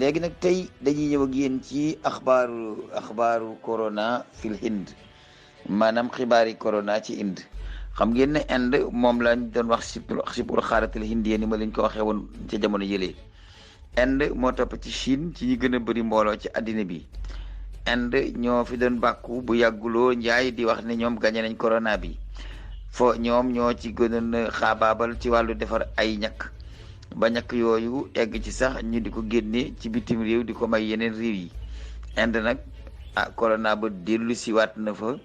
léegi nag tey dañuy ñëw ak yéen ci axbaaru corona fil Hind, maanaam xibaari corona ci Inde. xam ngeen ne Inde moom lañ doon wax sibul xaaratil hindiya ni ma leen ko waxee woon ca jamono yëlee. Inde moo topp ci Chine ci ñi gën a bëri mbooloo ci àddina bi. Inde ñoo fi doon bàkku bu yàgguloo njaay di wax ne ñoom gañe nañ corona bi ñoom ñoo ci gënoon xaabaabal ci wàllu defar ay ñàkk ba ñàkk yooyu egg ci sax ñu di ko génne ci bitim réew di ko may yeneen réew yi. Inde nag corona ba dellu si waat na fa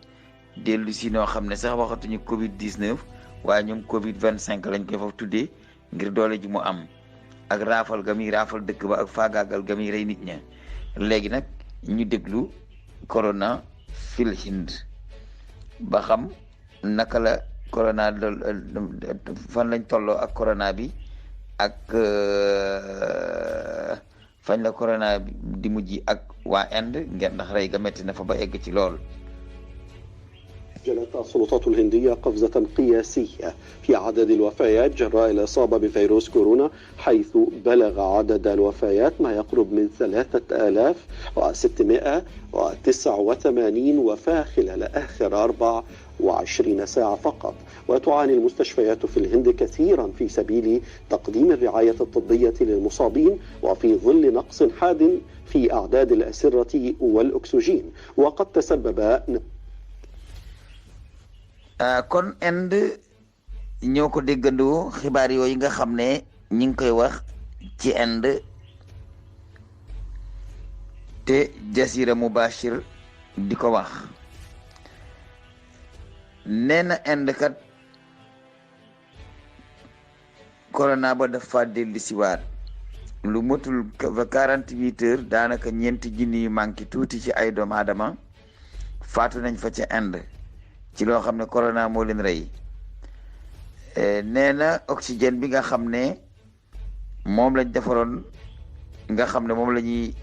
dellu si noo xam ne sax waxatuñu Covid 19 waaye ñoom Covid 25 lañ koy fa tuddee ngir doole ji mu am ak raafal ga muy raafal dëkk ba ak faagaagal ga muy rey nit ña. léegi nag ñu déglu corona fil Hind ba xam naka la corona fan lañ tolloo ak corona bi ak fañ la corona di mujj ak waa Inde ngeen ndax rey ga metti na fa ba egg ci lool. سجلت السلطات الهندية قفزة قياسية في عدد الوفيات جراء الإصابة بفيروس كورونا، حيث بلغ عدد الوفيات ما يقرب من 3689 وفاة خلال آخر 24 ساعة فقط. وتعاني المستشفيات في الهند كثيرا في سبيل تقديم الرعاية الطبية للمصابين، وفي ظل نقص حاد في أعداد الأسرة والأكسجين، وقد تسبب kon Inde ñoo ko déggandoo xibaar yooyu nga xam ne ñi ngi koy wax ci Inde te Jasira Mubashir di ko wax. nee na Inde kat corona ba dafa dellu si waat lu motul 48 heures daanaka ñeenti junni yu manqué tuuti ci ay doomu aadama faatu nañ fa ca Inde ci loo xam ne corona moo leen rey. nee na oxygène bi nga xam ne moom lañ defaroon nga xam ne moom la ñuy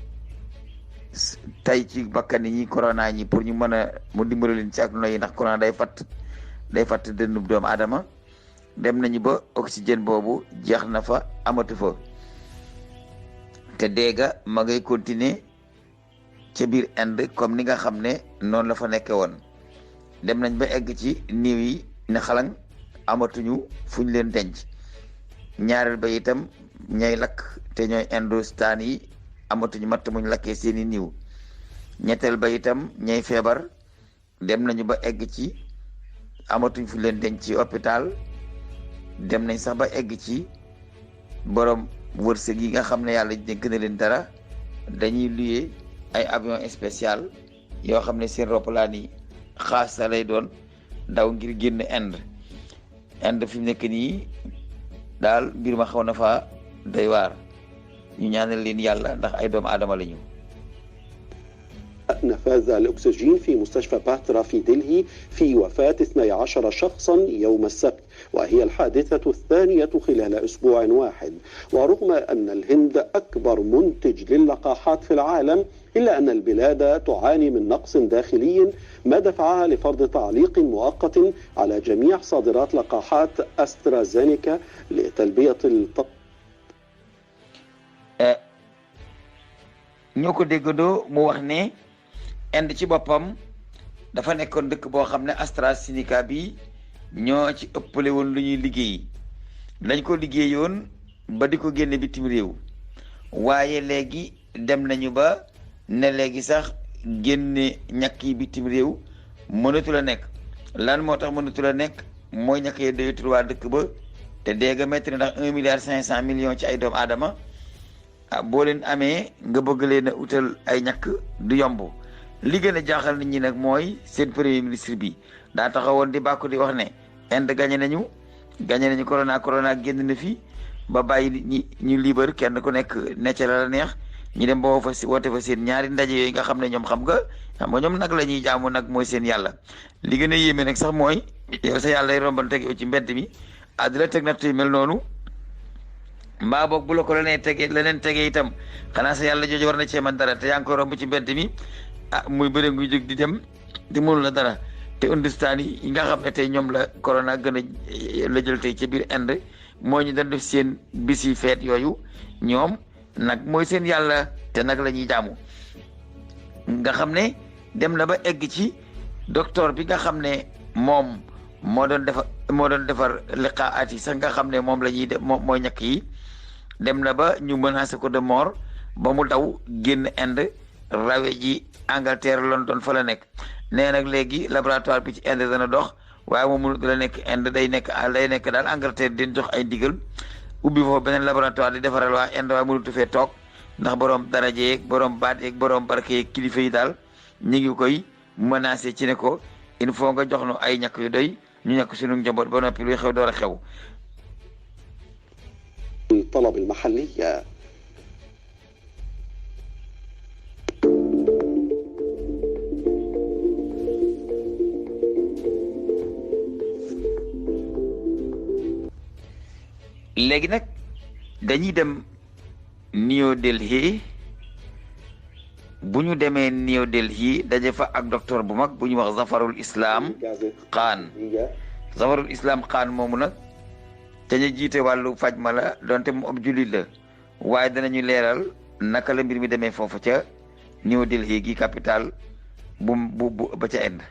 tay ci bakkan yi corona ñi pour ñu mën a mu dimbali leen ci ak noyyi ndax corona day fatt dënnub doomu aadama dem nañu ba oxygène boobu jeex na fa amatu fa te déega ma ngay continuer ca biir Inde comme ni nga xam ne noonu la fa nekke woon. dem nañ ba egg ci niiw yi ne xalang amatuñu fuñ leen denc. ñaareel ba itam ñay lakk te ñooy Hindustaan yi amatuñu matt muñ lakkee seeni niiw. ñetteel ba itam ñay feebar dem nañu ba egg ci amatuñ fuñ leen denc ci hôpital. dem nañ sax ba egg ci borom wërsëg yi nga xam ne yàlla dénk na leen dara dañuy luye ay avion spécial yoo xam ne seen roppalaan yi xaas sa lay doon daw ngir génn Inde fi mu nekk nii daal mbir ma xaw na fa doy waar ñu ñaanal leen yàlla ndax ay doomu aadama lañu. نفاذ الأكسجين في مستشفى باترا في دلهي في وفاة 12 شخصا يوم السبت، وهي الحادثة الثانية خلال أسبوع واحد. ورغم أن الهند أكبر منتج للقاحات في العالم، إلا أن البلاد تعاني من نقص داخلي ما دفعها لفرض تعليق مؤقت على جميع صادرات لقاحات أسترازينيكا لتلبية ñoo ko déggandoo mu wax ne Inde ci boppam dafa nekkoon dëkk boo xam ne AstraZeneca bi ñoo ci ëppale woon lu ñuy liggéey lañ ko liggéeyoon ba di ko génne bitim réew. waaye léegi dem nañu ba ne léegi sax génne ñàkk yi bitim réew mënatu la nekk. lan moo tax mënatu la nekk mooy ñàkk yi doyatul waa dëkk ba te dégg metti na ndax 1,5 milliard ci ay doomu aadama boo leen amee nga bëgg leen a utal ay ñàkk du yomb. li gën a jaaxal nit ñi nag mooy seen premier ministre bi daa taxawoon di bàkku di wax ne Inde gañe nañu corona génn na fi ba bàyyi nit ñi ñu libre kenn ku nekk necc la neex. ñu dem ba woote fa seen ñaari ndaje yooyu nga xam ne ñoom xam nga ñoom nag la ñuy jaamu nag mooy seen yàlla. li gën a yéeme nag sax mooy yow sa yàlla rombal teg yow ci mbedd mi di la teg natt yu mel noonu mbaa boog bu la ko leneen tegee itam xanaa sa yàlla jooju war na cee man dara te yaa ngi koy romb ci mbedd mi muy bëre nguy jóg di dem di mënu la dara. te Hindustaan yi nga xam ne tey ñoom la corona gën a la jël tey ci biir Inde moo ñu doon def seen bisi feet yooyu ñoom nag mooy seen yàlla te nag la ñuy jaamu nga xam ne dem na ba egg ci docteur bi nga xam ne moom moo doon defar liqaat yi sax nga xam ne moom la ñuy def moom mooy ñàkk yi dem na ba ñu menacé ko de mort ba mu daw génn Inde rawe ji Angleterre London fa la nekk nee nag léegi laboratoire bi ci Inde dana dox waaye moom mënut la nekk Inde day nekk daal Angleterre di jox ay ndigal ubbi foofu beneen laboratoire di defaral waa Inde waaye mënutu fee toog ndax borom daraje yeeg borom baat yeeg borom barke yeeg kilifa yi daal ñu ngi koy menacé ci ne ko il faut nga jox nu ay ñàkk yu doy ñu ñàkk suñu njaboot ba noppi luy xew door a xew. الطلب المحلية. léegi nag dañuy dem New Delhi bu ñu demee New Delhi daje fa ak docteur bu mag bu ñuy wax Zafarul Islam Khan Zafarul Islam Khan moomu nag te ñu jiite wàllu faj ma la donte mu ab jullit la waaye danañu leeral naka la mbir mi demee foofu ca New Delhi gi capitale bu ba ca Inde.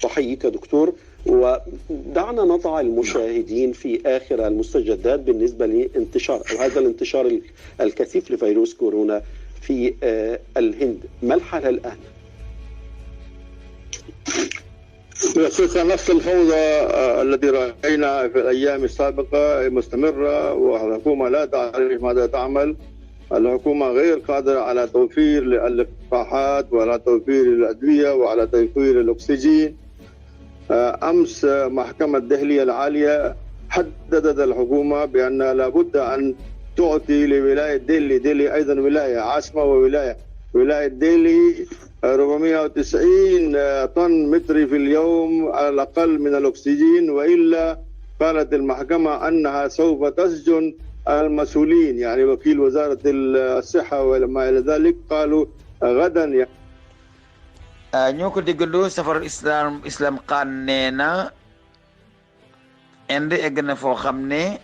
أحييك دكتور، ودعنا نضع المشاهدين في آخر المستجدات بالنسبة لانتشار أو هذا الانتشار الكثيف لفيروس كورونا في الهند. ما الحالة الآن؟ في الحقيقة نفس الفوضى التي رأينا في الأيام السابقة مستمرة، والحكومة لا تعرف ماذا تعمل. الحكومة غير قادرة على توفير اللقاحات وعلى توفير الأدوية وعلى توفير الأكسجين. أمس محكمة دهلي العالية حددت الحكومة بأن لابد أن تعطي لولاية ديلي أيضا ولاية عاصمة ولاية ديلي 490 طن متر في اليوم على الأقل من الأكسجين، وإلا قالت المحكمة أنها سوف تسجن المسؤولين، يعني وكيل وزارة الصحة وما إلى ذلك قالوا غدا. ñoo ko déggandoo Safarul Islam Khan nee na Inde egg na foo xam ne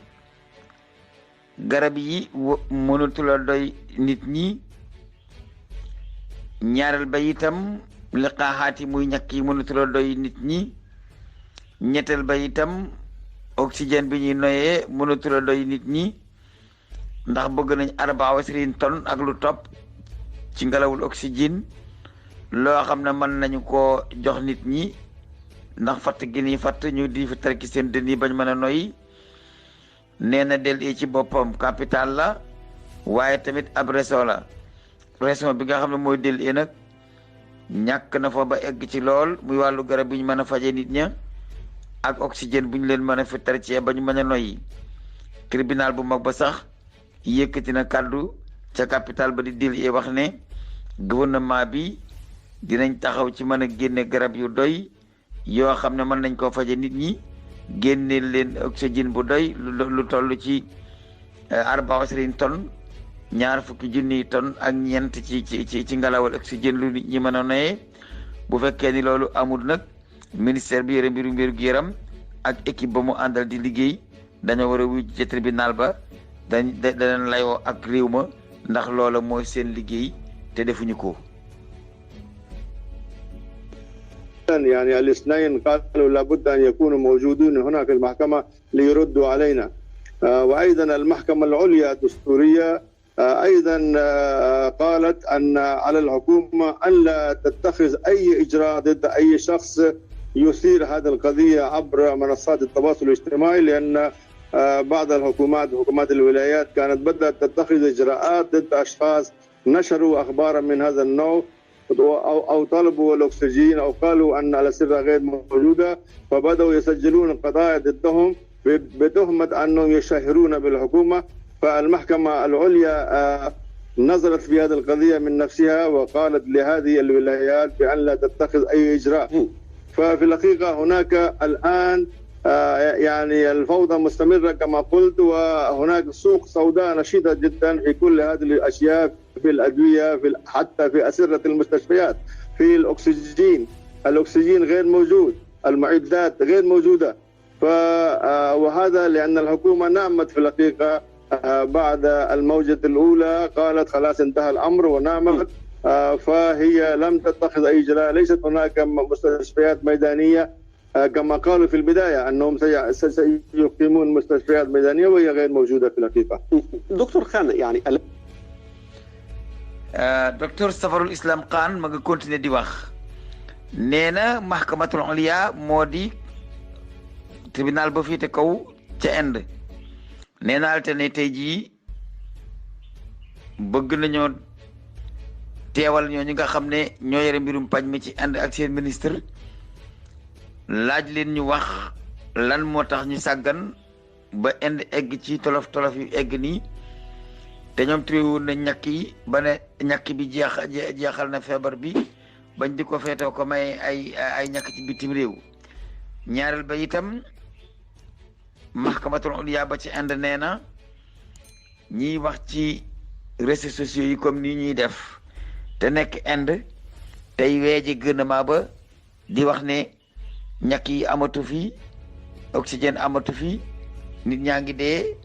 garab yi mënatula doy nit ñi, ñaareel ba itam liqaaxaat yi muy ñàkk yi mënatula doy nit ñi, ñetteel ba itam oxygène bi ñuy noyee mënatula doy nit ñi ndax bëgg nañ 24 tonnes ak lu topp ci ngelawul oxygène loo xam ne mën nañu ko jox nit ñi ndax fatt gi nii fatt ñu di fi tarki seen dën yi bañ mën a noyyi. nee na Delhi ci boppam capital la waaye tamit ab région la, région bi nga xam ne mooy Delhi nag ñàkk na fa ba egg ci lool muy wàllu garab bi ñu mën a faje nit ña ak oxygène bu ñu leen mën a fi tarci ba ñu mën a noyyi. tribunal bu mag ba sax yëkkati na kàddu ca capital ba di Delhi wax ne gouvernement bi dinañ taxaw ci mën a génne garab yu doy yoo xam ne mën nañ koo faje nit ñi, génne leen oxygène bu doy lu toll ci 24 tonnes 20 junniy tonnes ak ñeent ci ngelawal oxygène lu nit ñi mën a noyee. bu fekkee ni loolu amul nag ministère bi yore mbiru gu yaram ak équipe ba mu àndal di liggéey dañoo war a wuy ci tribunal ba danañ layoo ak réew ma ndax loola mooy seen liggéey te defuñu ko. يعني الاثنين قالوا لابد أن يكونوا موجودون هنا في المحكمة ليردوا علينا. وأيضا المحكمة العليا الدستورية أيضا قالت أن على الحكومة أن لا تتخذ أي إجراء ضد أي شخص يثير هذه القضية عبر منصات التواصل الاجتماعي، لأن بعض حكومات الولايات كانت بدأت تتخذ إجراءات ضد أشخاص نشروا أخبارا من هذا النوع أو طلبوا الأكسجين أو قالوا أن الأسرة غير موجودة، فبدأوا يسجلون قضايا ضدهم بتهمة أنهم يشهرون بالحكومة. فالمحكمة العليا نظرت في هذه القضية من نفسها وقالت لهذه الولايات بأن لا تتخذ أي إجراء. ففي الحقيقة هناك الآن يعني الفوضى مستمرة كما قلت، وهناك سوق سوداء نشيطة جدا في كل هذه الأشياء، في الأدوية، حتى في أسرة المستشفيات، في الأكسجين غير موجود، المعدات غير موجودة. وهذا لأن الحكومة نامت في الحقيقة بعد الموجة الأولى قالت خلاص انتهى الأمر ونامت، فهي لم تتخذ أي إجراء. ليست هناك مستشفيات ميدانية كما قالوا في البداية أنهم سيقيمون مستشفيات ميدانية، وهي غير موجودة في الحقيقة. دكتور خان يعني docteur Safarul Islam Khan ma nga continuer di wax nee na mahkamatul ulya moo di tribunal ba féete kaw ca Inde nee na altine tey jii bëgg nañoo teewal ñooñu nga xam ne ñoo yore mbirum paj mi ci Inde ak seen ministre laaj leen ñu wax lan moo tax ñu sàggan ba Inde egg ci tolof tolof yu egg nii te ñoom triwoon na ñàkk yi ba ne ñàkk bi jeexal na feebar bi bañ di ko feetoo ko may ay ñàkk ci bitim réew. ñaareel ba itam mahkamatul ulya ba ci Inde nee na ñiy wax ci réseaux sociaux yi comme ni ñuy def te nekk Inde tey weeji gouvernement ba di wax ne ñàkk yi amatu fi oxygène amatu fi nit ñaa ngi dee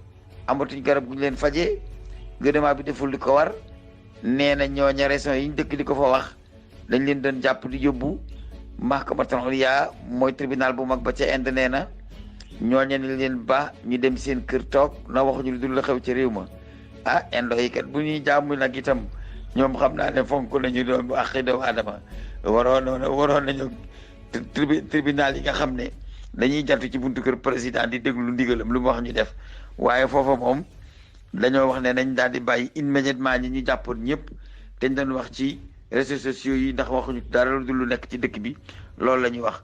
amatuñ garab gu ñu leen faje gouvernement bi deful li ko war nee na ñooña raison yi ñu dëkk di ko fa wax dañ leen doon jàpp di yóbbu mahkamatul ulya mooy tribunal bu mag ba ca Inde nee na ñooña ni leen ba ñu dem seen kër toog na waxuñu lu dul la xew ci réew ma ah indo yi kat bu ñuy jaamu nag itam ñoom xam naa ne fonk nañu doon bu àqi doomu aadama waroon nañu tribunal yi nga xam ne dañuy jantu ci buntu kër président di déglu ndigalam lu mu wax ñu def waaye foofa moom dañoo wax ne nañ daal di bàyyi immédiatement ñi ñu jàppoon ñëpp te ñu doon wax ci réseaux sociaux yi ndax waxuñu dara lu dul lu nekk ci dëkk bi loolu la ñuy wax.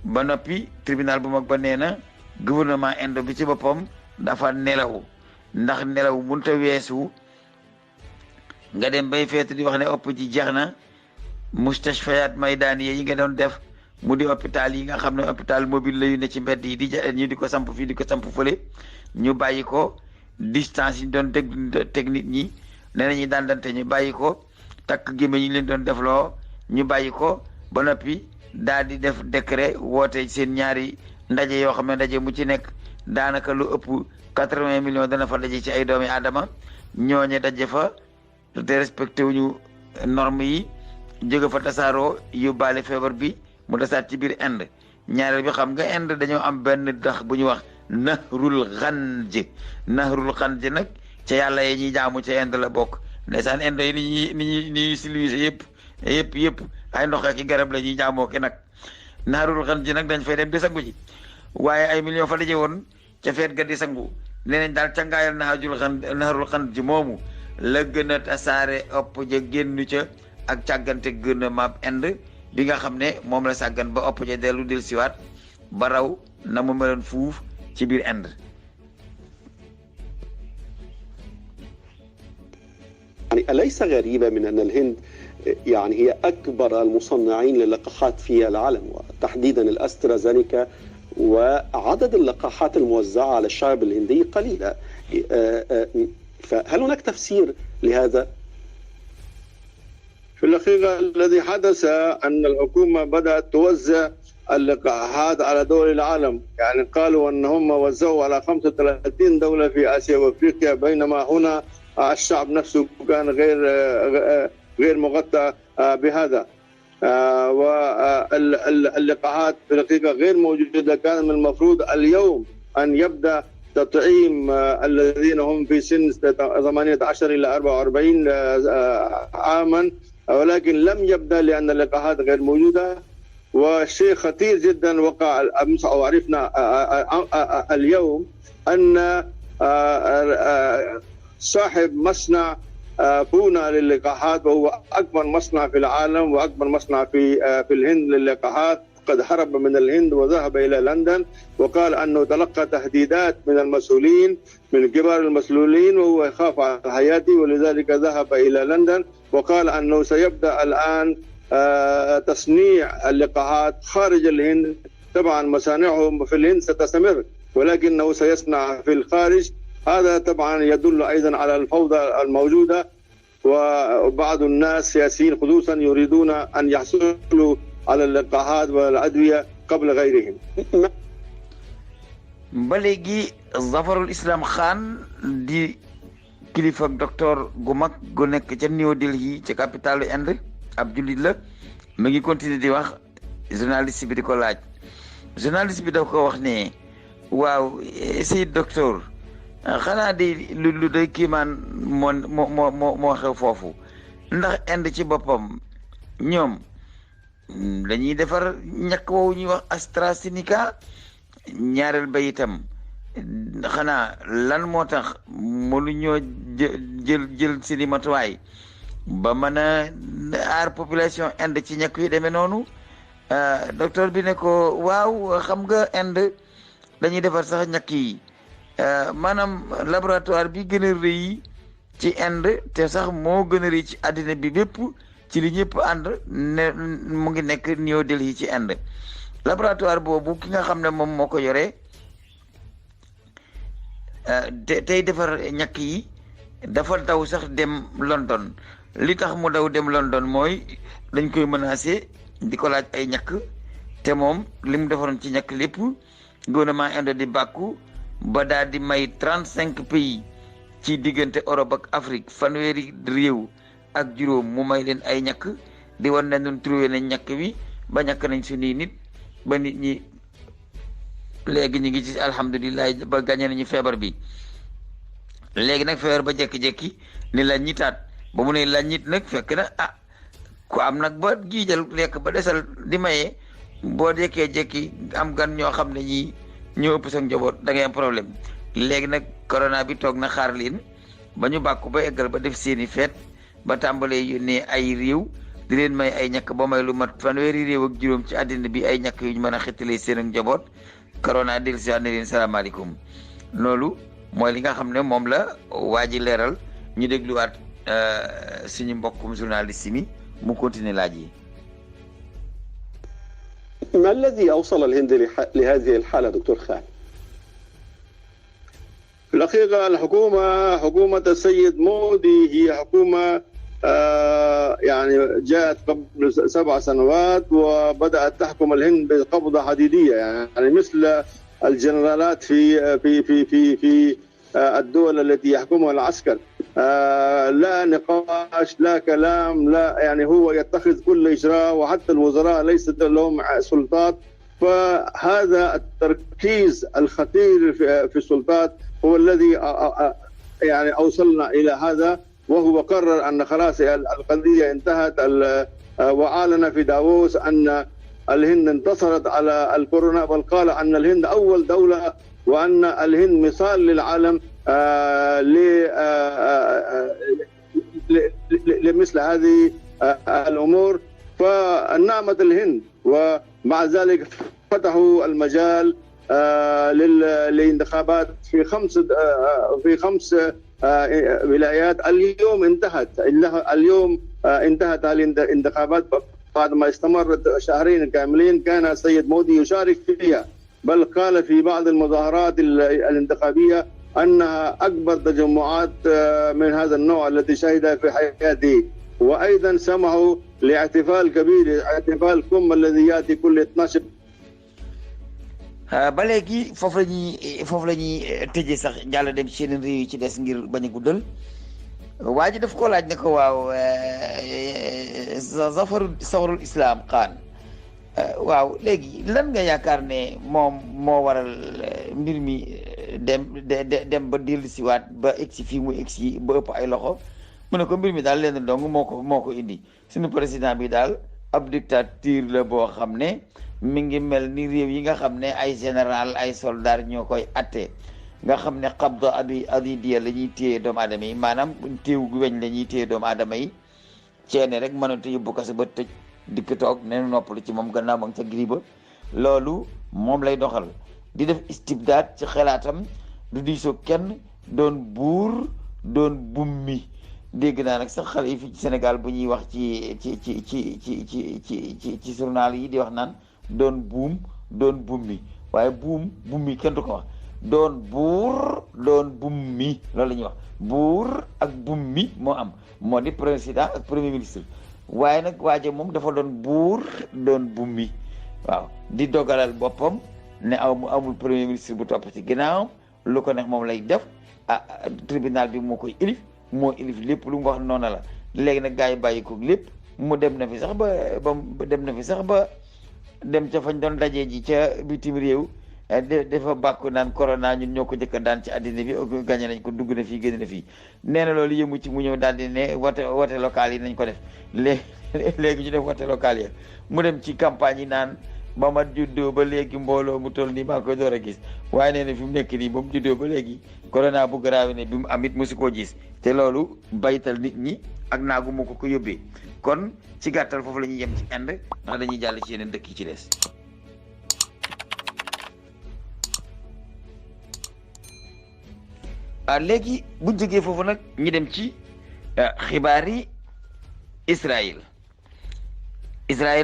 ba noppi tribunal bu mag ba nee na gouvernement Inde bi ci boppam dafa nelaw ndax nelaw mënut a weesu nga dem bay feetu di wax ne ëpp ji jeex na mustashfayat maydaniya yi nga doon def mu di hôpital yi nga xam ne hôpital mobile la yu ne ci mbedd yi di ñu di ko samp fii di ko samp fële ñu bàyyi ko. distance yi doon teg nit ñi nee nañu daan dante ñu bàyyi ko takk gémé ñu leen doon defloo ñu bàyyi ko ba noppi daal di def décret woote seen ñaari ndaje yoo xam ne ndaje mu ci nekk daanaka lu ëpp 80 millions dana fa daje ci ay doomi aadama ñooñe daje fa te respecté wuñu norme yi jóge fa tasaaroo yóbbaale feebar bi mu tasaat ci biir Inde ñaareel bi xam nga Inde dañoo am benn dax bu ñu wax nahrul xanj nag ca yàlla yi ñuy jaamu ca Inde la bokk ndeysaan Inde yi ni ñuy civilisé yëpp ay ndox ak i garab la ñuy jaamoo ki nag nahrul xanj nag dañ fay dem di sangu ji waaye ay millions fa daje woon ca feet ga di sangu nee nañ daal ca ngaayal nahrul xanj moomu la gën a tasaare ëpp ja génn ca ak càggante gouvernement Inde bi nga xam ne moom la sàggan ba ëpp ja dellu siwaat ba raw na mu meloon fuuf ci biir Inde. يعني أليس غريبة من أن الهند يعني هي أكبر المصنعين للقاحات في العالم وتحديدا الأسترازينيكا وعدد اللقاحات الموزعة على الشعب الهندي قليلة، فهل هناك تفسير لهذا؟ في الحقيقة الذي حدث أن الحكومة بدأت توزع اللقاحات على دول العالم، يعني قالوا أنهم وزعوا على 35 دولة في آسيا وأفريقيا، بينما هنا الشعب نفسه كان غير مغطى بهذا. واللقاحات في الحقيقة غير موجودة. كان من المفروض اليوم أن يبدأ تطعيم الذين هم في سن 18 إلى 44 عاما، ولكن لم يبدأ لأن اللقاحات غير موجودة. والشيء خطير جدا وقع أمس أو عرفنا اليوم أن صاحب مصنع بونا للقاحات، وهو أكبر مصنع في العالم وأكبر مصنع في الهند للقاحات، قد هرب من الهند وذهب إلى لندن، وقال أنه تلقى تهديدات من المسؤولين من كبار المسؤولين وهو يخاف على حياته، ولذلك ذهب إلى لندن وقال أنه سيبدأ الآن تصنيع اللقاحات خارج الهند. طبعا مصانعهم في الهند ستستمر ولكنه سيصنع في الخارج. هذا طبعا يدل أيضا على الفوضى الموجودة، وبعض الناس سياسيين خصوصا يريدون أن يحصلوا على اللقاحات والأدوية قبل غيرهم. ba léegi Zafarul Islam Khan di kilifa docteur gu mag gu nekk ca New Delhi ca capitalu Inde ab jullit la mu ngi continuer di wax journaliste bi di ko laaj journaliste bi daf ko wax ne waaw si docteur xanaa di lu doy kiimaan moo xew foofu ndax Inde ci boppam ñoom dañuy defar ñàkk woowu ñuy wax AstraZeneca ñaareel ba itam xanaa lan moo tax mënuñoo jël seeni matuwaay ba mën a aar population Inde ci ñàkk yu demee noonu docteur bi ne ko waaw xam nga Inde dañuy defar sax ñàkk yi maanaam laboratoire bi gën a rëy ci Inde te sax moo gën a rëy ci àddina bi bépp ci li ñëpp ànd ne mu ngi nekk New Delhi ci Inde laboratoire boobu ki nga xam ne moom moo ko yore tey defar ñàkk yi dafa daw sax dem London li tax mu daw dem London mooy dañ koy menacé di ko laaj ay ñàkk te moom li mu defaroon ci ñàkk lépp gouvernement Inde di bàkku ba daal di may 35 pays ci diggante Europe ak Afrique fanweeri réew ak juróom mu may leen ay ñàkk di wan ne ñun trouvé nañ ñàkk bi ba ñàkk nañ suñuy nit ba nit ñi léegi ñu ngi ci alhamdulilah ba gàñe nañu feebar bi léegi nag feebar ba jekki-jekki ni la ñitaat ba mu ne la ñit nag fekk na ku am nag ba giijal lekk ba desal di maye boo jekkee-jekki am gan ñoo xam ne ñii ñoo ëpp sa njaboot da ngay am problème léegi nag corona bi toog na xaar leen ba ñu bàkku ba eggal ba def seeni feet ba tàmbalee yónnee ay réew di leen may ay ñàkk ba may lu mat fanweeri réew ak juróom ci àddina bi ay ñàkk yu ñu mën a xettalee seen ak njaboot corona del si ne leen salaamaaleykum loolu mooy li nga xam ne moom la waa ji leeral ñu dégluwaat suñu mbokkum journaliste mi mu continuer laaj yi. ما الذي أوصل الهند لهذه الحالة دكتور خان؟ في الحقيقة الحكومة حكومة السيد مودي هي حكومة يعني جاءت قبل 7 سنوات وبدأت تحكم الهند بقبضة حديدية يعني مثل الجنرالات في الدول التي يحكمها العسكر لا نقاش لا كلام لا يعني هو يتخذ كل إجراء وحتى الوزراء ليست لهم سلطات فهذا التركيز الخطير في السلطات هو الذي يعني أوصلنا إلى هذا وهو قرر أن خلاص القضية انتهت وأعلن في دافوس أن الهند انتصرت على الكورونا بل قال أن الهند أول دولة وأن الهند مثال للعالم لمثل هذه الأمور فنعمت الهند ومع ذلك فتحوا المجال للانتخابات في 5 ولايات اليوم انتهت الانتخابات بعد ما استمرت شهرين كاملين كان السيد مودي يشارك فيها بل قال في بعض المظاهرات الانتخابية أنها أكبر تجمعات من هذا النوع التي شهدها في حياته وأيضا سمحوا لاحتفال كبير احتفال كم الذي يأتي كل 12 ba léegi foofu la ñuy tëjee sax jàll dem ci yeneen réew yi ci des ngir bañ a guddal waa ji daf ko laaj ne ko waaw Zafarul Islam Khan waaw léegi lan nga yaakaar ne moom moo waral mbir mi dem ba dellu siwaat ba egsi fii mu egsi ba ëpp ay loxo mu ne ko mbir mi daal leen dong moo ko indi suñu président bi daal ab dictature la boo xam ne mi ngi mel ni réew yi nga xam ne ay général ay soldat ñoo koy atte nga xam ne xabda adidiya la ñuy téye doomu aadama yi maanaam téew gu weñ la ñuy téye doomu aadama yi ceene rek mënatu yóbbu kaso ba tëj dikk toog ne noppalu ci moom gannaaw ma nga ca giri ba loolu moom lay doxal di def istibdaat ci xalaatam du diisoo kenn doon buur doon bummi dégg naa nag sax xale yi fii ci Sénégal bu ñuy wax ci journal yi di wax naan doon buum doon bummi waaye bummi kenn du ko wax doon buur doon bummi loolu la ñuy wax buur ak bummi moo am moo di président ak premier ministre waaye nag waaje moom dafa doon buur doon bummi waaw di dogalal boppam ne amul premier ministre bu topp ci ginnaawam lu ko neex moom lay def tribunal bi moo koy ilif moo ilif lépp lu mu wax noonu la léegi nag gars yi bàyyi ko lépp mu dem na fi sax ba dem ca fañ doon dajee ji ca bitim réew dafa bàkku naan corona ñun ñoo ko jëkka daan ci àddina bi gagné nañ ko dugg na fii génn na fii nee na loolu yëmu ci mu ñëw daal di ne wote local yi nañ ko def léegi ñu def wote local ya mu dem ci campagne yi naan ba ma juddoo ba léegi mbooloo mu toll nii maa koy door a gis waaye nee na fi mu nekk nii ba mu juddoo ba léegi corona bu garaaw ne bi mu am it mosu koo gis te loolu baytal nit ñi ak naagu moo ko yóbbee kon ci gàttal foofu la ñuy yem ci Inde ndax dañuy jàll ci yeneen dëkk yi ci des. léegi bu jógee foofu nag ñu dem ci xibaar yi Israël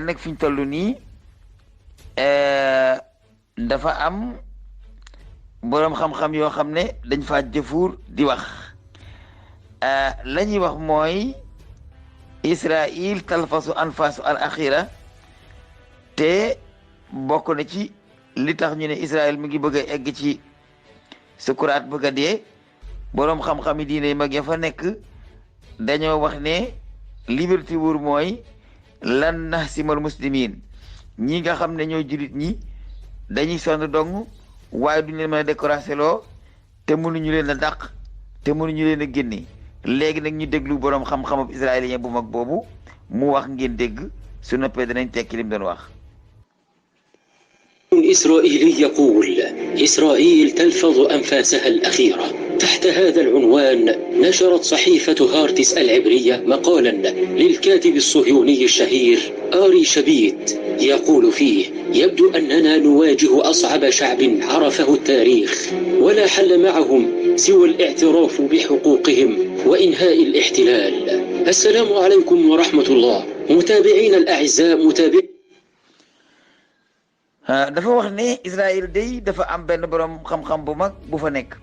nag fi ñu toll nii dafa am boroom xam-xam yoo xam ne dañ fa jëfuur di wax la ñuy wax mooy Israël talfasu anfasu al axira te bokk na ci li tax ñu ne Israël mi ngi bëgg a egg ci sukuraat bëgg a dee boroom xam-xam yi diine mag ya fa nekk dañoo wax ne liberté wóor mooy lan nahsimal muslimin ñi nga xam ne ñooy jullit ñi dañuy sonn dong waaye duñu leen mën a découragé loo te mënuñu leen a dàq te mënuñu leen a génne léegi nag ñu déglu boroom xam-xamab israélien bu mag boobu mu wax ngeen dégg su noppee danañ tekki lim doon wax. إسرائيلي يقول إسرائيل تلفظ أنفاسها الأخيرة. تحت هذا العنوان نشرت صحيفة هارتس العبرية مقالا للكاتب الصهيوني الشهير آري شبيت يقول فيه: يبدو أننا نواجه أصعب شعب عرفه التاريخ ولا حل معهم سوى الاعتراف بحقوقهم وإنهاء الاحتلال. السلام عليكم ورحمة الله. متابعين الأعزاء dafa wax ne Israël day dafa am benn borom xam-xam bu mag bu fa nekk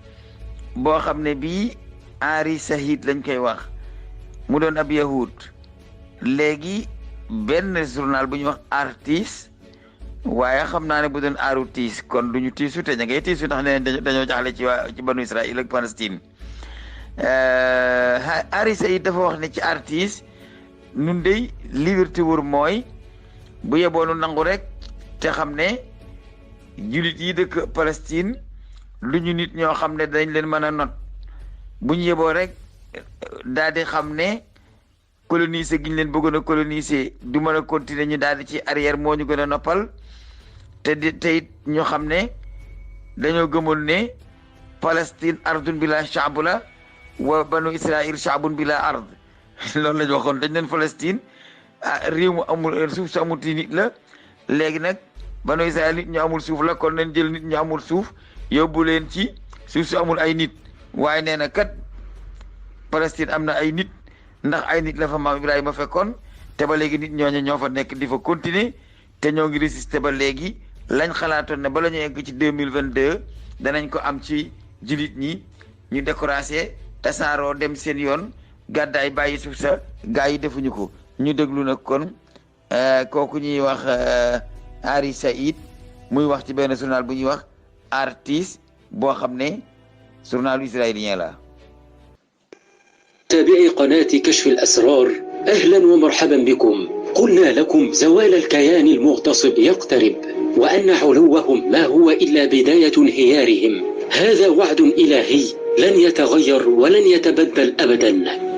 boo xam ne bii Ari Sahid lañ koy wax mu doon ab yahud léegi benn journal bu ñuy wax Artis waaye xam naa ne bu doon aaru tiis kon duñu tiisu te ña ngay tiisu ndax nee dañoo jaxle ci banu Israël ak Palestine Ari Sahid dafa wax ne ci Artis nun dey liberté wër mooy bu yeboonu nangu rek te xam ne jullit yi dëkk Palestine lu ñu nit ñoo xam ne dañ leen mën a not bu ñu yeboo rek daal di xam ne coloniser gi ñu leen bëggoon a coloniser du mën a continuer ñu daal di ci arrière moo ñu gën a noppal te it ñu xam ne dañoo gëmoon ne Palestine ardun bila shaabu la wa banu Israël shaabun bila ard loolu la ñu waxoon dañ leen Palestine réew mu amul suuf su amul nit la léegi nag banu Israël nit ñu amul suuf la kon nañ jël nit ñu amul suuf yóbbu leen ci suuf su amul ay nit waaye nee na kat Palestine am na ay nit ndax ay nit la fa maam Ibrahima fekkoon te ba léegi nit ñooñu ñoo fa nekk di fa continuer te ñoo ngi résister ba léegi lañ xalaatoon ne bala ñu egg ci 2022 danañ ko am ci jullit ñi ñu découragé tasaaroo dem seen yoon gàddaay bàyyi suuf sa gaa yi defuñu ko ñu déglu nag kon kooku ñuy wax Ari Sahid muy wax ci benn journal bu ñuy wax Artis boo xam ne journal israélien la. تابعي قناة كشف الأسرار، أهلا ومرحبا بكم. قلنا لكم زوال الكيان المغتصب يقترب، وأن علوهم ما هو إلا بداية انهيارهم. هذا وعد إلهي لن يتغير ولن يتبدل أبدا.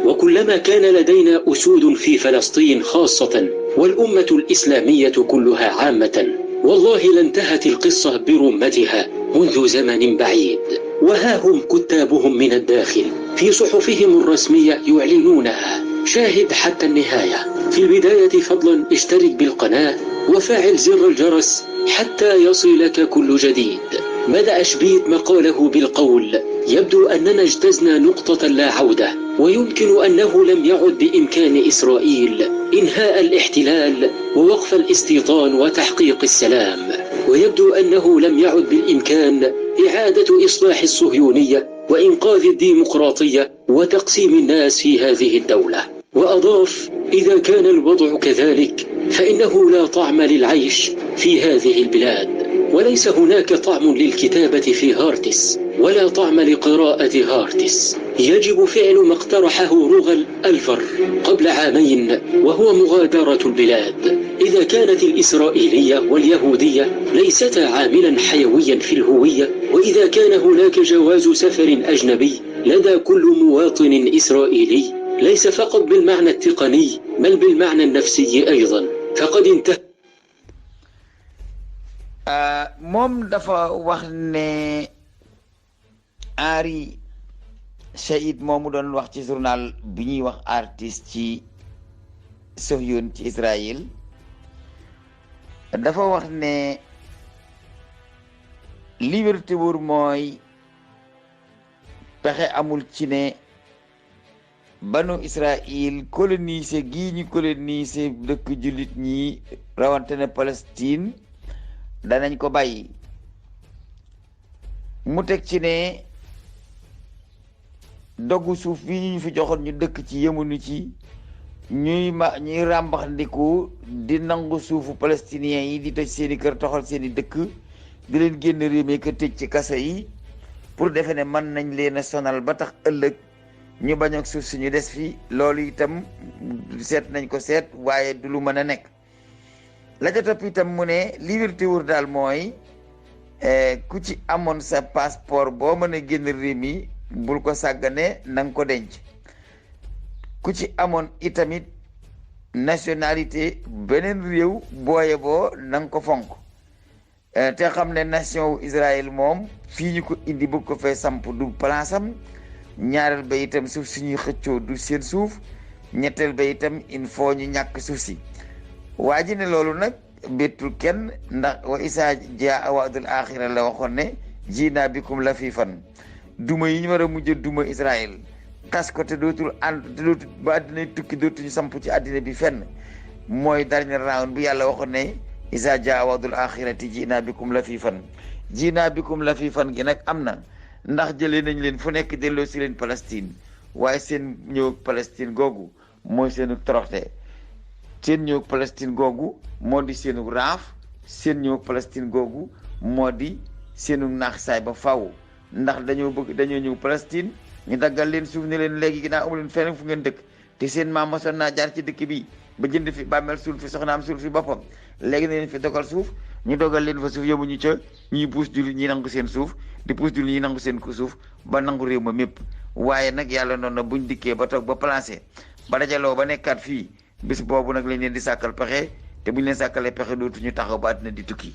وكلما كان لدينا أسود في فلسطين خاصة والأمة الإسلامية كلها عامة، والله لانتهت القصة برمتها منذ زمن بعيد. وها هم كتابهم من الداخل في صحفهم الرسمية يعلنونها. شاهد حتى النهاية. في البداية فضلا اشترك بالقناة وفعل زر الجرس حتى يصلك كل جديد. بدأ شبيت مقاله بالقول: يبدو أننا اجتزنا نقطة لا عودة، ويمكن أنه لم يعد بإمكان إسرائيل إنهاء الاحتلال ووقف الاستيطان وتحقيق السلام، ويبدو أنه لم يعد بالإمكان إعادة إصلاح الصهيونية وإنقاذ الديمقراطية وتقسيم الناس في هذه الدولة. وأضاف: إذا كان الوضع كذلك فإنه لا طعم للعيش في هذه البلاد. وليس هناك طعم للكتابة في هارتس ولا طعم لقراءة هارتس. يجب فعل ما اقترحه روغل ألفر قبل عامين، وهو مغادرة البلاد. إذا كانت الإسرائيلية واليهودية ليستا عاملا حيويا في الهوية، وإذا كان هناك جواز سفر أجنبي لدى كل مواطن إسرائيلي ليس فقط بالمعنى التقني بل بالمعنى النفسي أيضا، فقد انتهى. moom dafa wax ne Henri Saïd moomu doon wax ci journal bi ñuy wax artiste ci Sohyoun ci Israël, dafa wax ne liberté wóor mooy pexe amul ci ne banu Israël colonisé gii ñu colonisé dëkk jullit ñi rawante ne Palestine danañ ko bàyyi. mu teg ci ne doggu suuf bi ñu fi joxoon ñu dëkk ci yemuñu ci ñuy ràmbax ndiku di nangu suufu palestiniens yi di tëj seeni kër toxal seeni dëkk di leen génn réew mi ko tëj ci kaso yi pour defe ne mën nañ leen a sonal ba tax ëllëg ñu bañ ak suuf si ñu des fi. loolu itam seet nañ ko seet waaye du lu mën a nekk. la ca topp itam mu ne liberté wóor daal mooy ku ci amoon sa passeport boo mën a génn réew mi bul ko sàggane na nga ko denc. ku ci amoon itamit nationalité beneen réew booye boo na nga ko fonk te xam ne nation wu Israël moom fii ñu ko indi bëgg ko fee samp du palaasam. ñaareel ba itam suuf si ñuy xëccoo du seen suuf. ñetteel ba itam il faut ñu ñàkk suuf si. waa ji ne loolu nag bettul kenn ndax wa isa jaa wa'dul axira la waxoon ne jiinaa bikum la fii fan duma yi ñu war a mujj duma Israël tas ko te dootul ànd te dootul ba àddina tukki dootuñu samp ci àddina bi fenn mooy dernier round bi yàlla waxoon ne isa jaa wa'dul axirati jiinaa bikum la fii fan. jiinaa bikum la fii fan gi nag am na ndax jëlee nañ leen fu nekk delloo si leen Palestine waaye seen ñëw Palestine googu mooy seenu toroxte. seen ñëw Palestine googu moo di seenu raaf. seen ñëw Palestine googu moo di seenu naax saay ba faw ndax dañoo ñëw Palestine ñu daggal leen suuf ne leen léegi ginnaaw amu leen fenn fu ngeen dëkk te seen maam mosoon naa jaar ci dëkk bi ba jënd fi bàmmeel suul fi soxnaam suul fi boppam léegi na leen fi dogal suuf ñu dogal leen fa suuf yóbbu ñu ca ñuy puus julli ñi nangu seen suuf di puus julli ñi nangu seen suuf ba nangu réew ma mépp. waaye nag yàlla noonu na buñ dikkee ba toog ba placé ba dajaloo ba nekkaat fii bis boobu nag lañ leen di sàkkal pexe te buñ leen sàkkalee pexe dootuñu taxaw ba àddina di tukki.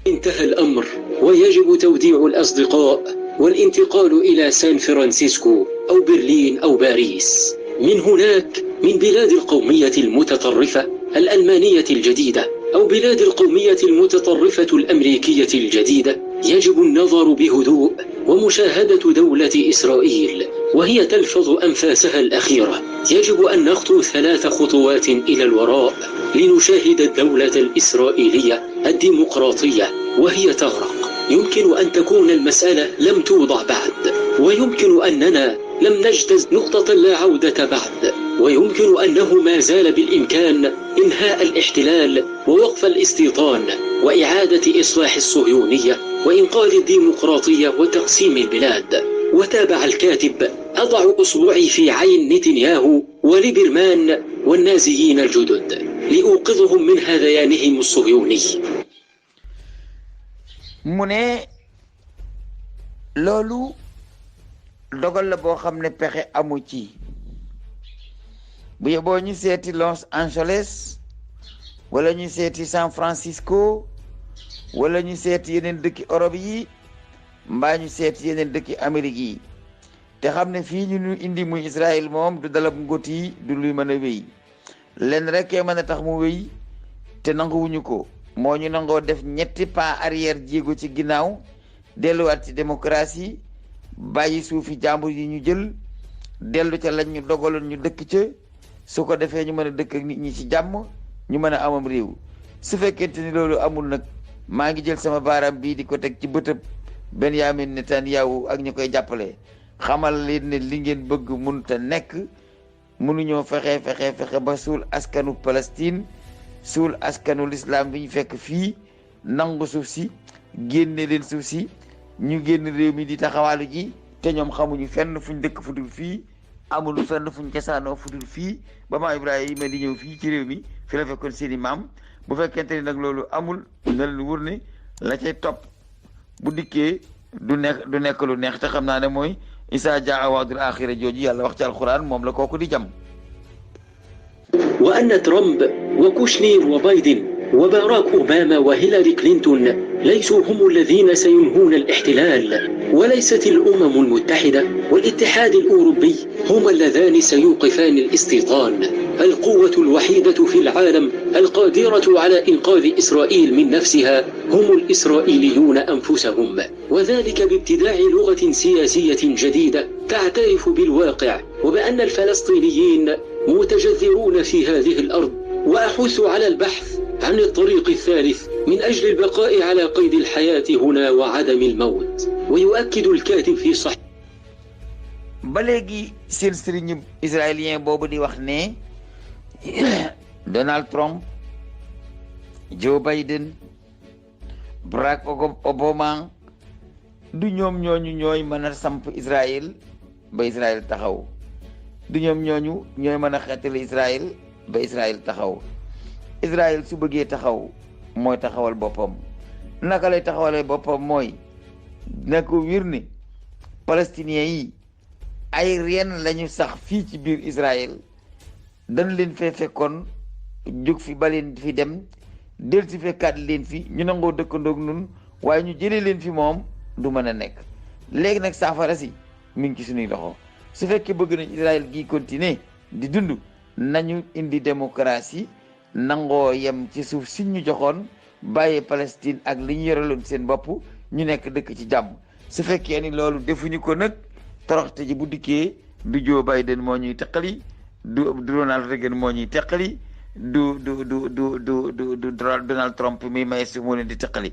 انتهى الأمر ويجب توديع الأصدقاء والانتقال إلى سان فرانسيسكو أو برلين أو باريس. من هناك من بلاد القومية المتطرفة الألمانية الجديدة أو بلاد القومية المتطرفة الأمريكية الجديدة يجب النظر بهدوء ومشاهدة دولة إسرائيل وهي تلفظ أنفاسها الأخيرة. يجب أن نخطو 3 خطوات إلى الوراء لنشاهد الدولة الإسرائيلية الديمقراطية وهي تغرق. يمكن أن تكون المسألة لم توضع بعد، ويمكن أننا لم نجتز نقطة لا عودة بعد، ويمكن أنه ما زال بالإمكان إنهاء الاحتلال ووقف الاستيطان وإعادة إصلاح الصهيونية وإنقاذ الديمقراطية وتقسيم البلاد. وتابع الكاتب: أضع أصبعي في عين نتنياهو وليبرمان والنازيين الجدد لأوقظهم من هذيانهم الصهيوني. mu ne loolu dogal la boo xam ne pexe amu ci bu yeboo ñu seeti Los Angeles wala ñu seeti San Francisco wala ñu seeti yeneen dëkki Europe yi mbaa ñu seeti yeneen dëkki Amérique yi te xam ne fii ñu indi muy Israël moom du dalab ngoti du luy mën a wéy. leen rek mën a tax mu wéy te nanguwuñu ko moo ñu nangoo def ñetti pas arrière jéego ci ginnaaw delluwaat ci démocratie bàyyi suufi jàmbur yi ñu jël dellu ca lañ ñu dogaloon ñu dëkk ca su ko defee ñu mën a dëkk ak nit ñi ci jàmm ñu mën a amam réew. su fekkente ni loolu amul nag maa ngi jël sama baaraam bii di ko teg ci bëtëb Benyamin Netanyahu ak ñu koy jàppale xamal leen ne li ngeen bëgg mënut a nekk mënuñoo fexe ba suul askanu Palestine suul askanu l'islam bi ñu fekk fii nangu suuf si génne leen suuf si ñu génn réew mi di taxawaalu ji te ñoom xamuñu fenn fuñ dëkk fudul fii amul fenn fuñ cosaanoo fudul fii ba maam Ibrahima di ñëw fii ci réew mi fi la fekkoon seeni maam bu fekkente ni nag loolu amul na leen wóor ne la cay topp bu dikkee du nekk lu neex te xam naa ne mooy isa jaa waadul axira jooju yàlla wax ci alquran moom la kooku di jam وأن ترامب وكوشنير وبايدن وباراك أوباما وهيلاري كلينتون ليسوا هم الذين سينهون الاحتلال، وليست الأمم المتحدة والاتحاد الأوروبي هما اللذان سيوقفان الاستيطان. القوة الوحيدة في العالم القادرة على إنقاذ إسرائيل من نفسها هم الإسرائيليون أنفسهم، وذلك بابتداع لغة سياسية جديدة تعترف بالواقع وبأن الفلسطينيين متجذرون في هذه الأرض. وأحث على البحث عن الطريق الثالث من أجل البقاء على قيد الحياة هنا وعدم الموت. ويؤكد الكاتب في صحيح بلغي سين سرين إسرائيليين بوبو دي وخني دونالد ترامب جو بايدن براك اوباما du ñoom ñooñu ñooy mën a samp Israël ba Israël taxaw du ñoom ñooñu ñooy mën a xeetali Israël ba Israël taxaw Israël su bëggee taxaw mooy taxawal boppam naka lay taxawalee boppam mooy na ko wir ni palestiniens yi ay reen lañu sax fii ci biir Israël dañ leen fee fekkoon jóg fi ba leen fi dem del si fekkaat leen fi ñu nangoo dëkkandoog nun waaye ñu jëlee leen fi moom du mën a nekk léegi nag saafara si mi ngi ci suñuy loxo su fekkee bëgg nañ Israël gi continuer di dund nañu indi démocratie nangoo yem ci suuf si ñu joxoon bàyyi Palestine ak li ñu yoraloon seen bopp ñu nekk dëkk ci jàmm su fekkee ni loolu defuñu ko nag toroxte ji bu dikkee du Joe Biden moo ñuy teqali du Ronald Reagan moo ñuy teqali du Donald Trump mi may si moo leen di teqali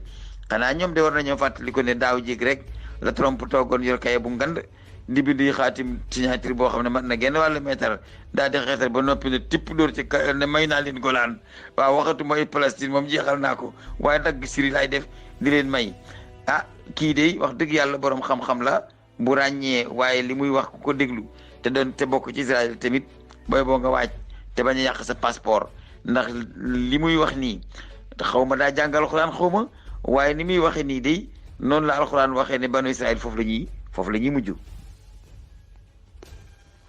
xanaa ñoom de war nañoo fàttali ko ne daaw jéeg rek la Trump toogoon yor kaye bu ngand di bind yi xaatim signature boo xam ne mat na genn wàllu meetar daal di xeetal ba noppi ne tipp dóor ci ne may naa leen Golan waaw waxatu mooy Palestine moom jeexal naa ko waaye dagg Syrie laay def di leen may kii de wax dëgg yàlla borom xam-xam la bu ràññee waaye li muy wax ku ko déglu te bokk ci Israël tamit booy boo nga waaj te bañ a yàq sa passeport ndax li muy wax nii xaw ma daa jàngal alxuraan xaw ma waaye ni muy waxee nii de noonu la alxuraan waxee ne banu Israël foofu la ñuy mujj.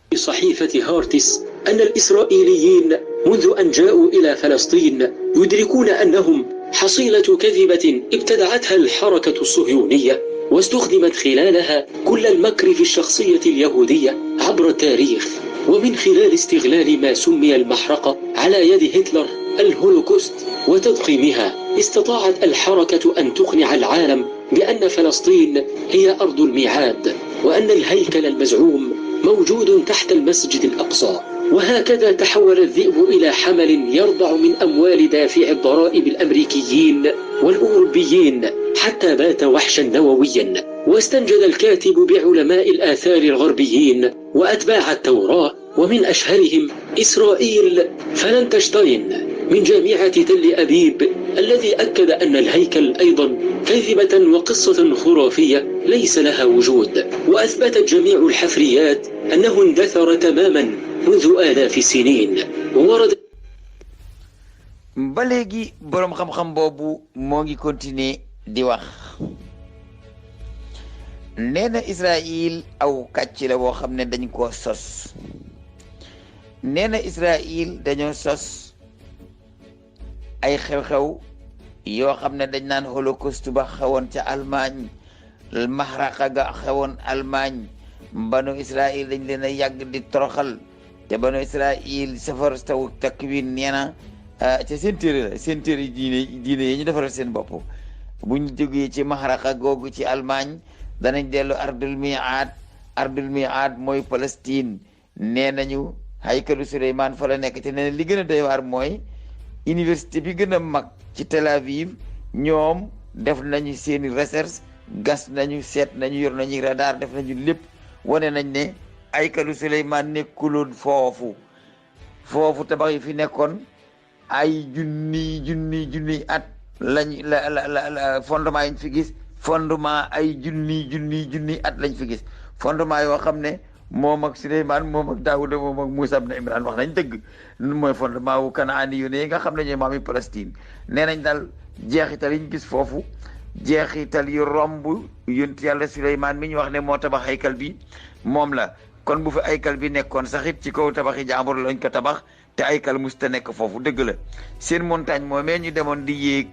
في صحيفة هارتس أن الإسرائيليين منذ أن جاءوا إلى فلسطين يدركون أنهم حصيلة كذبة ابتدعتها الحركة الصهيونية واستخدمت خلالها كل المكر في الشخصية اليهودية عبر التاريخ، ومن خلال استغلال ما سمي المحرقة على يد هتلر الهولوكوست وتضخيمها استطاعت الحركة أن تقنع العالم بأن فلسطين هي أرض الميعاد وأن الهيكل المزعوم موجود تحت المسجد الأقصى. وهكذا تحول الذئب إلى حمل يرضع من أموال دافع الضرائب الأمريكيين والأوروبيين حتى بات وحشا نوويا. واستنجد الكاتب بعلماء الآثار الغربيين وأتباع التوراة ومن أشهرهم إسرائيل فلنتشتاين من جامعة تل أبيب الذي أكد أن الهيكل أيضا كذبة وقصة خرافية ليس لها وجود، وأثبتت جميع الحفريات أنه اندثر تماما منذ آلاف السنين. وورد بلغي بروم خم بوبو موغي كونتيني دي واخ neena Israël aw kàcc la boo xam ne dañ koo sos neena Israël dañoo sos ay xew-xew yoo xam ne dañ naan Holocauste ba xewoon ca Allemagne mahraqa ga xewoon Allemagne banu Israël dañ leen a yàgg di toroxal te banu Israël safar taw takwin nee na ca seen téere la seen téere diine yi ñu defaral seen bopp buñ jógee ci mahraqa googu ci Allemagne danañ dellu ardul mi'ad mooy Palestine nee nañu haykalu Suleymaan fa la nekk te nee na li gën a doy waar mooy université bi gën a mag ci Tel Aviv ñoom def nañu seeni recherche gas nañu seet nañu yor nañu radar def nañu lépp wane nañ ne haykalu Suleymaan nekkuloon foofu foofu tabax yi fi nekkoon ay junni at lañ la fondement yi ñu fi gis fondement ay junni at lañ fi gis fondement yoo xam ne moom ak Suleymaan moom ak Daawuda moom ak Muusa ibn Imraan wax nañ dëgg mooy fondement wu Kanaani yu ne nga xam ne ñooy maami Palestine nee nañ daal jeexital yi ñu gis foofu jeexital yu romb yonent yàlla Suleymaan mi ñu wax ne moo tabax haykal bi moom la kon bu fi haykal bi nekkoon sax it ci kaw tabaxi jàmbur lañ ko tabax te haykal musta nekk foofu dëgg la seen montagne moomee ñu demoon di yéeg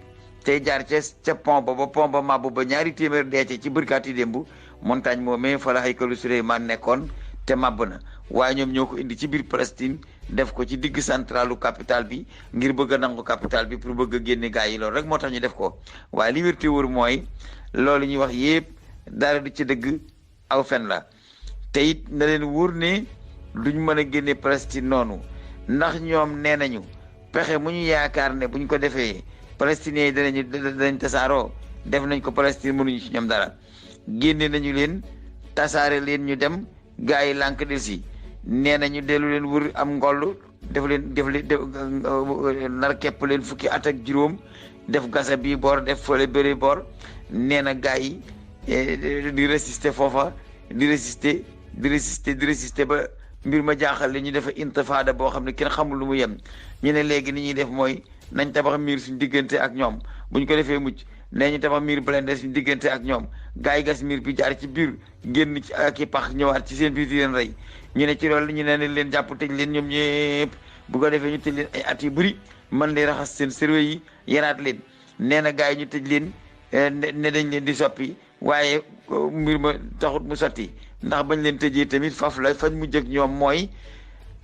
tey jaar ca pont ba màbb ba ñaari téeméer deece ci bërkaati démb montagne moomee fa la haykalu Suleymaan nekkoon te màbb na waaye ñoom ñoo ko indi ci biir Palestine def ko ci digg centralu capital bi ngir bëgg a nangu capital bi pour bëgg a génne gaa yi loolu rek moo tax ñu def ko waaye li wér te wóor mooy loolu ñuy wax yépp dara du ci dëgg aw fen la te it na leen wóor ne duñ mën a génne Palestine noonu ndax ñoom nee nañu pexe mu ñu yaakaar ne buñ ko defee palestiniens yi danañ tasaaroo def nañ ko Palestine mënuñu ci ñoom dara génne nañu leen tasaare leen ñu dem gaa yi lànk del si nee nañu dellu leen wër am ngoll def nar kepp leen fukki at ak juróom def gasa bii boor def fële bëri boor nee na gaa yi di résister foofa di résister ba mbir ma jaaxal li ñu defa intifada boo xam ne kenn xamul lu mu yem ñu ne léegi ni ñuy def mooy nañ tabax miir suñ diggante ak ñoom buñ ko defee mucc nee ñu tabax miir blindé suñ diggante ak ñoom gaa yi gas miir bi jaar ci biir génn ci ak i pax ñëwaat ci seen biir di leen rey ñu ne ci loolu ñu ne leen jàpp tëj leen ñoom ñëpp bu ko defee ñu tëj leen ay at yu bëri man leen raxas seen cerveau yi yaraat leen nee na gaa yi ñu tëj leen ne dañ leen di soppi waaye mbir ma taxut mu sotti ndax bañ leen tëjee tamit faf la fañ mu jëkk ñoom mooy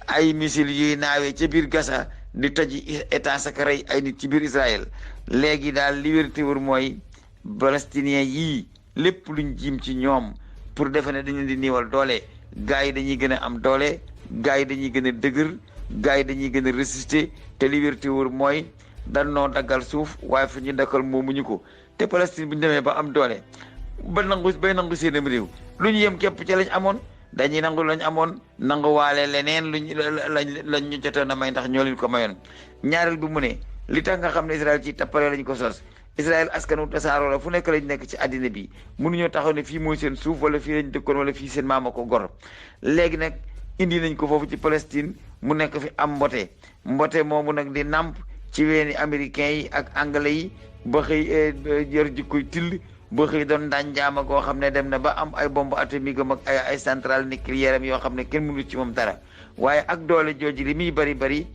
ay missile yuy naawee ca biir Gaza di tëj état sacré ay nit ci biir Israël léegi daal li wér te wóor mooy palestinien yii lépp luñ jiim ci ñoom pour defe ne dañu di niiwal doole gars yi dañuy gën a am doole gars yi dañuy gën a dëgër gars yi dañuy gën a résister te li wér te wóor mooy danoo daggal suuf waaye fi ñu dakkal moomuñu ko te Palestine bu ñu demee ba am doole ba nangu seenam réew lu ñu yem képp ci lañ amoon dañuy nangu lañ amoon nanguwaale leneen lañ ñu jotoon a may ndax ñoo leen ko mayoon ñaareel bi mu ne li tax nga xam ne Israël ci tappale lañ ko sos Israël askanu tasaaroo la fu nekk lañ nekk ci àddina bi mënuñoo taxaw ne fii mooy seen suuf wala fii lañ dëkkoon wala fii seen maama ko gor léegi nag indi nañ ko foofu ci Palestine mu nekk fi am mbote moomu nag di nàmp ci weeni américains yi ak anglais yi ba xëy yor jikkoy till ba xëy doon ndànjaama goo xam ne dem na ba am ay bombe atomique am ak ay centrale nucléaire am yoo xam ne kenn mënu ci moom dara waaye ak doole jooju li muy bari